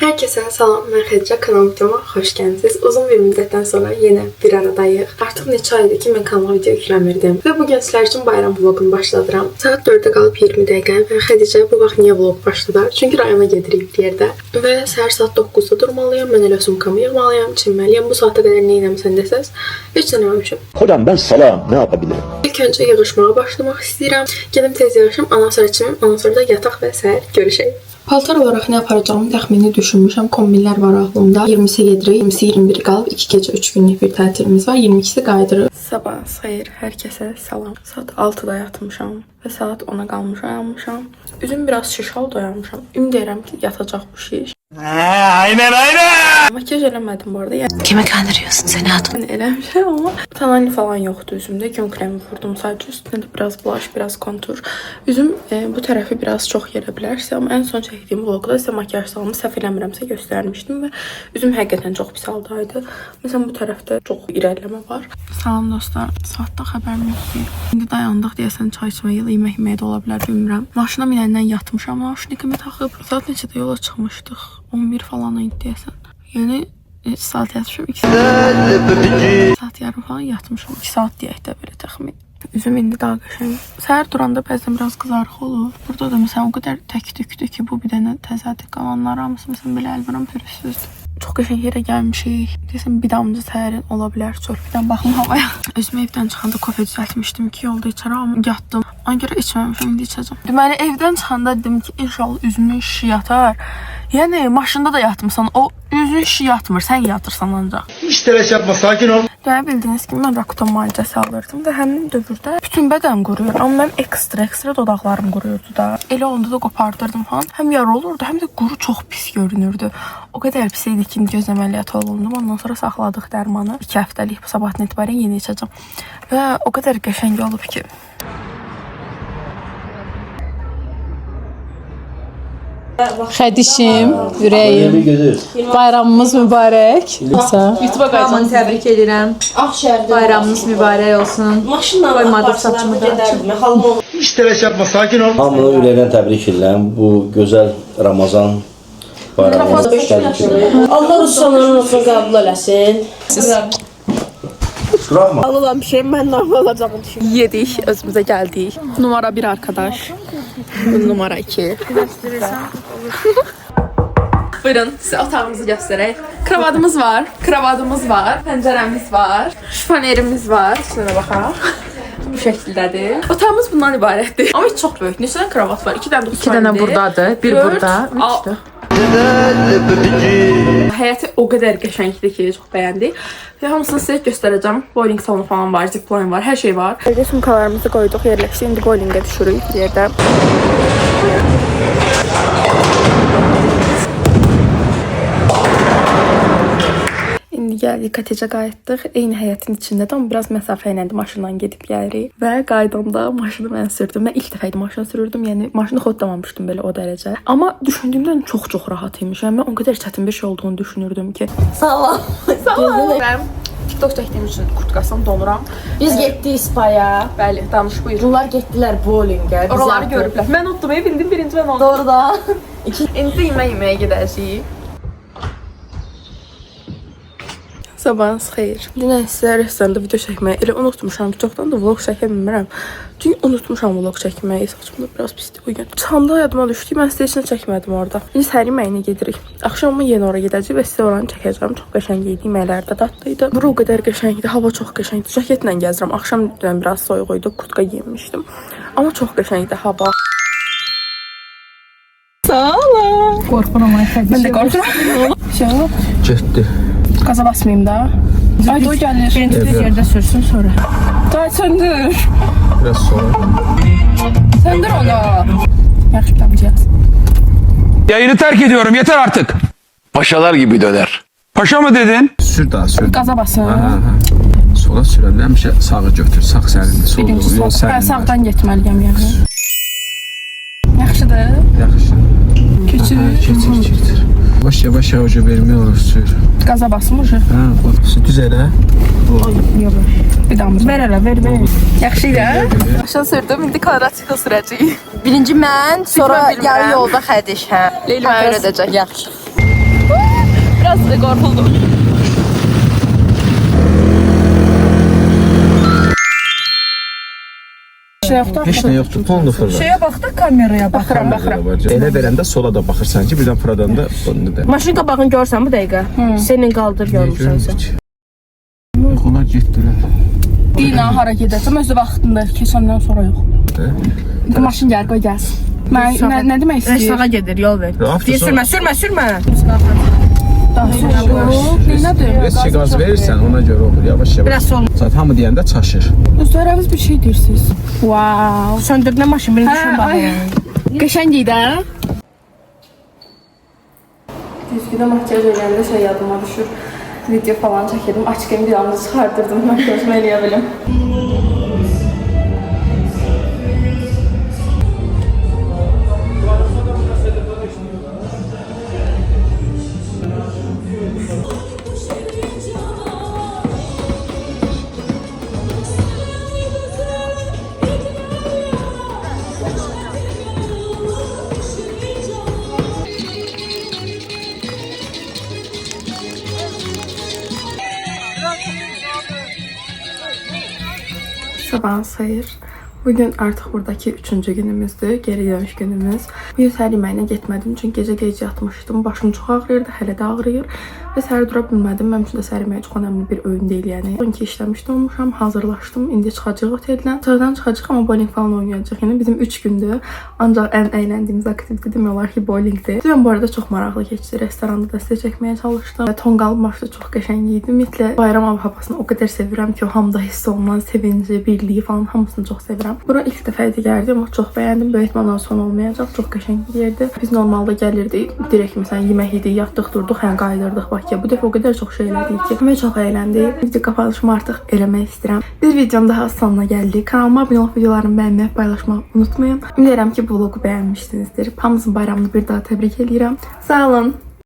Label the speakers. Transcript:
Speaker 1: Herkese salam, mən Xədicə, kanal videoma xoş gəldiniz. Uzun bir müddətdən sonra yenə bir aradayıq. Artıq neçə aydır ki, mən kanala video yükləmirdim. Və bugün sizlər üçün bayram vlogunu başladıram. Saat 4-də qalıb 20 dəqiqə və Xədicə bu vaxt niyə vlog başladar? Çünki rayona gedirik bir yerdə. Və səhər saat 9-da durmalıyam, mən elə sumkamı yığmalıyam, çinməliyəm. Bu saata qədər nə eləmişəm desəz, heç nə eləməmişəm.
Speaker 2: Hocam ben salam, ne yapabilirim?
Speaker 1: İlk öncə yığışmağa başlamaq istəyirəm. Gedim tez yığışım, ondan sonra çimim, ondan sonra da yataq və səhər görüşək. Paltar olaraq nə aparacağımı təxmini düşünmüşəm. Kombinlər var ağlımda. 20-si gedirik, 20-si 21 qalıb. 2 gecə 3 günlük bir tətilimiz var. 22-si qayıdırıq. Sabahınız xeyir, hər kəsə salam. Saat 6-da yatmışam və saat 10-a qalmış oyanmışam. Üzüm biraz şişal doyanmışam. Ümid edirəm ki, yatacaq bu şiş. Aynen. Makyaj eləmədim bu arada. Yəni,
Speaker 3: Kimi kandırıyorsun sen hatun?
Speaker 1: eləmişəm amma tonali falan yoxdur üzümdə. Gün kremi vurdum sadəcə. Üstünə də biraz blush, biraz kontur. Üzüm bu tərəfi biraz çox yerə bilərsə, amma ən son çəkdiyim vlogda sizə makyaj salımı səhv eləmirəmsə göstərmişdim və üzüm həqiqətən çox pis haldaydı. Məsələn bu tərəfdə çox irəliləmə var. Salam dostlar. Saatda xəbərim yoxdur. İndi dayandıq deyəsən çay içməyə, yemək yeməyə də ola bilər, bilmirəm. Maşına minəndən yatmışam, naşnikimi taxıb. Saat neçədə yola çıxmışdıq? 11 falan idi deyəsən. Yəni saat yatmışam, 2 saat yarım falan yatmışam. 2 saat deyək də belə təxmin. Üzüm indi daha qəşəng. Səhər duranda bəzən biraz qızarıq olur. Burada da məsələn o qədər tək tükdür ki, bu bir dənə təzədir. Qalanlar hamısı məsələn belə əlbəram pürüzsüzdür. Çox qəşəng yerə gəlmişik. Deyəsən bir damcı səhərin ola bilər. Çörpüdən baxım havaya. Özümə evdən çıxanda kofe düzəltmişdim ki, yolda içərəm amma yatdım. Ona görə içməmişəm, indi içəcəm. Deməli evdən çıxanda dedim ki, inşallah üzümün şişi yatar. Yəni maşında da yatmısan, o üzün şişi yatmır, sən yatırsan ancaq.
Speaker 2: Hiç telaş yapma, sakin ol.
Speaker 1: Deyə bildiyiniz kimi mən Rakutan müalicəsi alırdım və həmin dövrdə bütün bədən quruyur. Amma mənim ekstra dodaqlarım quruyurdu da. Elə onda da qopardırdım falan. Həm yara olurdu, həm də quru çox pis görünürdü. O qədər pis idi ki, göz əməliyyatı olundum. Ondan sonra saxladıq dərmanı. 2 həftəlik bu sabahdan etibarən yeni içəcəm. Və o qədər qəşəng olub ki.
Speaker 4: Xədişim, ürəyim, bayramımız mübarək.
Speaker 5: YouTube'a qayıtmanı təbrik edirəm. Bayramınız mübarək olsun. Qoymadıq saçımı da.
Speaker 2: Hiç telaş yapma, sakin ol.
Speaker 6: Hamını ürəkdən təbrik edirəm. Bu gözəl Ramazan bayramını təbrik edirəm.
Speaker 7: Allah ruhsanlarınızı qəbul eləsin.
Speaker 6: Duraqma.
Speaker 7: Alılan bir şey mən normal olacağını düşünüyorum.
Speaker 1: Yedik, özümüzə gəldik. Numara 1 arkadaş. Numara 2. Buyurun, sizə otağımızı göstərək. Kravatımız var, pəncərəmiz var, şifanerimiz var. Sonra baxaq. Bu şəkildədir. Otağımız bundan ibarətdir. Amma heç çox böyük. Neçə dənə kravat var? 2 dənə də
Speaker 5: 2 dənə buradadır, bir burada, 3-dür.
Speaker 1: Həyəti o qədər qəşəngdir ki, çox bəyəndik. Və hamısını sizə göstərəcəm. Bowling salonu falan var, zipline var, hər şey var. Evdə sumkalarımızı qoyduq, yerləşdik. İndi bowlingə düşürük bir yerdə. İndi gəldik, kotecə qayıtdıq. Eyni həyətin içindədir, amma biraz məsafə ilə maşınla gedib gəlirik. Və qaydanda maşını mən sürdüm. Mən ilk dəfə idi maşını sürürdüm, yəni maşını xodlamamışdım belə o dərəcə. Amma düşündüyümdən çox rahat imiş. Yəni mən o qədər çətin bir şey olduğunu düşünürdüm ki.
Speaker 7: Salam.
Speaker 1: Mən TikTok çəkdiyim üçün kurtkasını donuram.
Speaker 7: Biz getdik İspaya.
Speaker 1: Bəli, danış buyur.
Speaker 7: Bunlar getdilər bowlingə.
Speaker 1: Oraları görüblər. Mən unuttum, bildim birinci mən onu.
Speaker 7: Doğru da.
Speaker 1: İndi yeməyə gedəcəyik. Sabahınız xeyir. Dünən sizə restoranda video çəkməyi elə unutmuşam ki, çoxdan da vlog çəkə bilmirəm. Çünki unutmuşam vlog çəkməyi. Saçım da biraz pisdir bugün. Çıxanda yadıma düşdü ki, mən sizə heç nə çəkmədim orada. İndi səhər yeməyinə gedirik. Axşam yenə ora gedəcəyik və sizə oranı çəkəcəm. Çox qəşəng idi, yeməklər də dadlıydı. Bura o qədər qəşəngdir, hava çox qəşəngdir. Jaketlə gəzirəm. Axşam biraz soyuq idi, kurtka geyinmişdim. Amma çox qəşəngdir hava. Salam.
Speaker 4: Qorxuram ay Xədişim.
Speaker 1: Mən də qorxuram.
Speaker 6: Getdi.
Speaker 1: Qaza basmayayım da. Ay o gəlir.
Speaker 4: Birinci yerdə sürsün sonra.
Speaker 1: Day söndür.
Speaker 6: Biraz sonra.
Speaker 1: Söndür onu. Yaxşı damcıyaz.
Speaker 8: Yayını terk ediyorum. Yeter artık. Paşalar gibi döner. Paşa mı dedin?
Speaker 6: Sür daha sür.
Speaker 1: Qaza basın.
Speaker 6: Sola sürəndə həmişə sağı götür. Sağ sərin, sol
Speaker 1: Birinci
Speaker 6: yol
Speaker 1: sol. Mən
Speaker 6: sərin.
Speaker 1: sağdan getməliyəm yəni. Yaxşıdır.
Speaker 6: Yaxşı.
Speaker 1: Keçir.
Speaker 6: Keçir. Yavaş hoca vermək olur sür.
Speaker 1: Qaza basmır.
Speaker 6: Hə, düz elə.
Speaker 1: Bir damcı. Ver elə, ver. Yaxşıydı. Aşağı sürdüm, indi kvadratsikl sürəcəyik.
Speaker 7: Birinci mən, sonra yarı yolda Xədiş, hə.
Speaker 1: Leyli mənə öyrədəcək.
Speaker 7: Yaxşı.
Speaker 5: Biraz da qorxuldum.
Speaker 3: Heç nə yoxdur, tonlu fırla.
Speaker 7: Şeye bak da kameraya bak.
Speaker 3: Baxıram. Elə verəndə sola da baxırsan ki, birdən fırladan da bunu da.
Speaker 7: Maşın qabağını görsən bu dəqiqə. Senin qaldır görmüşsən sən.
Speaker 3: Onlar getdilər.
Speaker 1: Dina hara gedəcəm özü vaxtında keçəndən sonra yox. Maşın gəl qoy gəlsin. Mən nə demək istəyir?
Speaker 7: Sağa gedir, yol ver. Deyir sürmə, sürmə, sürmə.
Speaker 1: Nədir?
Speaker 3: Biraz gaz verirsən, ona görə olur. Yavaş-yavaş.
Speaker 7: Biraz sol.
Speaker 3: Zaten hamı deyəndə çaşır.
Speaker 1: Özləriniz bir şey deyirsiniz. Wow.
Speaker 7: Söndürdün maşın birini düşün bax.
Speaker 1: Qəşəng idi hə? Düzgünə makyaj eləyəndə şey yadıma düşür. Video falan çəkirdim, açqın bir anda çıxardırdım, makyajımı eləyə bilim. Sabahın xeyir. Bugün artıq buradakı 3-cü günümüzdür, geri dönüş günümüz. Bu gün səhər yeməyinə getmədim çünki gecə yatmışdım. Başım çox ağrıyırdı, hələ də ağrıyır. Və səhər dura bilmədim. Mənim üçün də səhər yeməyi çox önəmli bir öğün deyil yəni. Çünki işləmişdim, olmuşam, hazırlaşdım. İndi çıxacağıq oteldən. Çaydan çıxacağıq, amma bowling falan oynayacaq. Yəni bizim 3 gündür. Ancaq ən əyləndiğimiz aktivite demək olar ki, bowlingdir. Mən bu arada çox maraqlı keçdi. Restoranda da sizə çəkməyə çalışdım. Və tonqal başda çox qəşəng idi. Ümumiyyətlə bayram havasını o qədər sevirəm ki, o hamıda hiss olunan sevinci, birliyi falan hamısını çox sevirəm. Bura ilk dəfə idi gəldim, amma çox bəyəndim. Böyük ihtimalle son olmayacaq. Çox qəşəng bir yerdir. Biz normalda gəlirdik, direkt məsələn yemək yedik, yatdıq, durduq, hə qayıdırdıq Bakıya. Bu dəfə o qədər çox şey elədik ki, və çox əyləndik. Video qapanışımı artıq eləmək istəyirəm. Bir videom daha sonuna gəldik. Kanalıma abunə olub videolarımı bəyənmək, paylaşmağı unutmayın. Ümid edirəm ki, bu vlogu bəyənmişsinizdir. Hamınızın bayramını bir daha təbrik edirəm. Sağ olun.